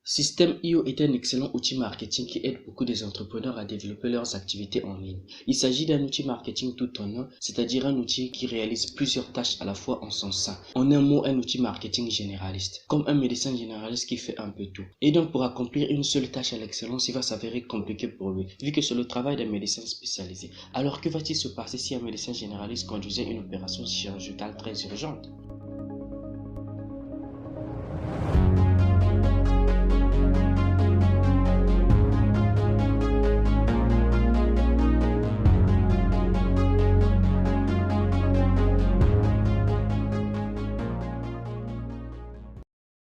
System.io est un excellent outil marketing qui aide beaucoup des entrepreneurs à développer leurs activités en ligne. Il s'agit d'un outil marketing tout en un, c'est-à-dire un outil qui réalise plusieurs tâches à la fois en son sein. En un mot, un outil marketing généraliste, comme un médecin généraliste qui fait un peu tout. Et donc pour accomplir une seule tâche à l'excellence, il va s'avérer compliqué pour lui, vu que c'est le travail d'un médecin spécialisé. Alors que va-t-il se passer si un médecin généraliste conduisait une opération chirurgicale très urgente ?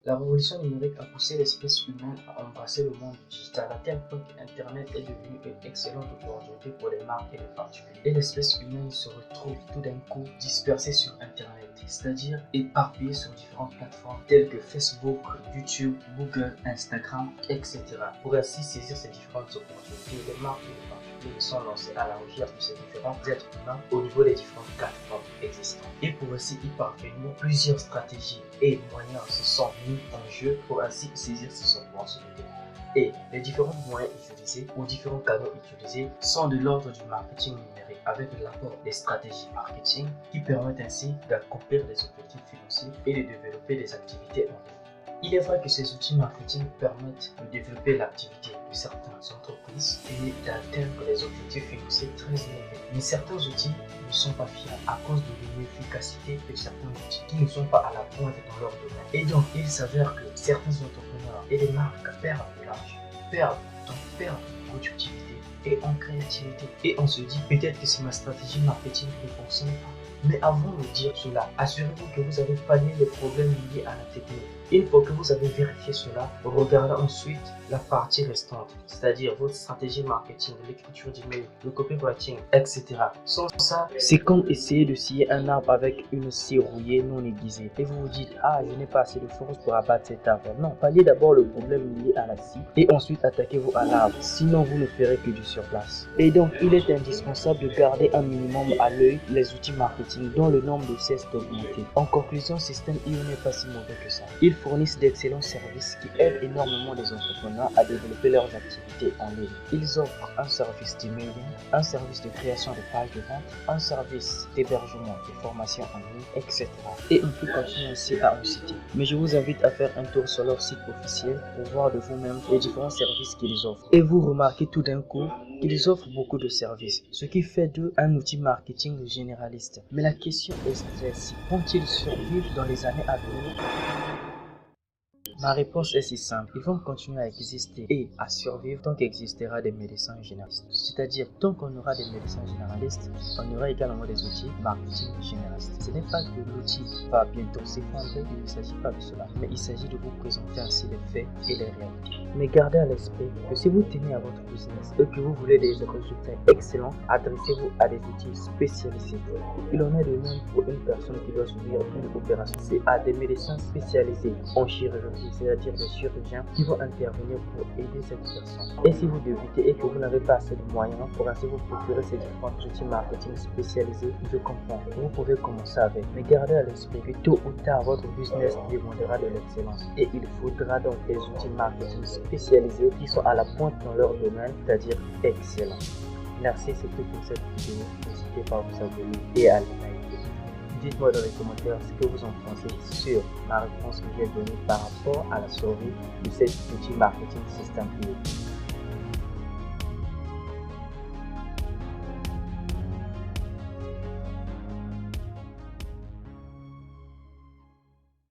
La révolution numérique a poussé l'espèce humaine à embrasser le monde digital à tel point qu'Internet est devenu une excellente opportunité pour les marques et les particuliers. Et l'espèce humaine se retrouve tout d'un coup dispersée sur Internet, c'est-à-dire éparpillée sur différentes plateformes telles que Facebook, YouTube, Google, Instagram, etc. Pour ainsi saisir ces différentes opportunités, les marques et les particuliers sont lancés à la recherche de ces différents êtres humains au niveau des différentes plateformes existantes. Et pour ainsi y parvenir, plusieurs stratégies et moyens se sont mis en jeu pour ainsi saisir ces opportunités. Et les différents moyens utilisés ou différents canaux utilisés sont de l'ordre du marketing numérique avec l'apport des stratégies marketing qui permettent ainsi d'accomplir des objectifs financiers et de développer des activités en ligne. Il est vrai que ces outils marketing permettent de développer l'activité de certaines entreprises et d'atteindre des objectifs financiers très élevés. Mais certains outils ne sont pas fiables à cause de l'inefficacité de certains outils qui ne sont pas à la pointe dans leur domaine. Et donc, il s'avère que certains entrepreneurs et les marques perdent de l'argent, perdent en productivité et en créativité. Et on se dit peut-être que c'est ma stratégie marketing qui ne fonctionne pas. Mais avant de dire cela, assurez-vous que vous avez pallié les problèmes liés à la technique. Une fois que vous avez vérifié cela, regardez ensuite la partie restante, c'est-à-dire votre stratégie marketing, l'écriture d'email, le copywriting, etc. Sans ça, c'est comme essayer de scier un arbre avec une scie rouillée non aiguisée. Et vous vous dites, ah, je n'ai pas assez de force pour abattre cet arbre. Non, palliez d'abord le problème lié à la scie et ensuite attaquez-vous à l'arbre. Sinon, vous ne ferez que du surplace. Et donc, il est indispensable de garder un minimum à l'œil les outils marketing dont le nombre de cesse d'augmenter. En conclusion, System.io n'est pas si mauvais que ça. Ils fournissent d'excellents services qui aident énormément les entrepreneurs à développer leurs activités en ligne. Ils offrent un service d'emailing, un service de création de pages de vente, un service d'hébergement, de formation en ligne, etc. Et on peut continuer ainsi à en citer. Mais je vous invite à faire un tour sur leur site officiel pour voir de vous-même les différents services qu'ils offrent. Et vous remarquez tout d'un coup qu'ils offrent beaucoup de services, ce qui fait d'eux un outil marketing généraliste. Mais la question est celle-ci, vont-ils survivre dans les années à venir ? Ma réponse est si simple, ils vont continuer à exister et à survivre tant qu'existera des médecins généralistes. C'est-à-dire, tant qu'on aura des médecins généralistes, on aura également des outils marketing généralistes. Ce n'est pas que l'outil va bientôt s'effondrer, il ne s'agit pas de cela, mais il s'agit de vous présenter ainsi les faits et les réalités. Mais gardez à l'esprit que si vous tenez à votre business et que vous voulez des résultats excellents, adressez-vous à des outils spécialisés. Il en est de même pour une personne qui doit subir une opération. C'est à des médecins spécialisés en chirurgie, c'est-à-dire des chirurgiens qui vont intervenir pour aider cette personne. Et si vous débutez et que vous n'avez pas assez de moyens pour ainsi vous procurer ces différents outils marketing spécialisés, je comprends, vous pouvez commencer avec. Mais gardez à l'esprit que tôt ou tard, votre business demandera de l'excellence. Et il faudra donc des outils marketing spécialisés qui sont à la pointe dans leur domaine, c'est-à-dire excellents. Merci, c'est tout pour cette vidéo. N'hésitez pas à vous abonner et à liker. Dites-moi dans les commentaires ce que vous en pensez sur ma réponse que j'ai donnée par rapport à la survie de cet outil marketing System.io.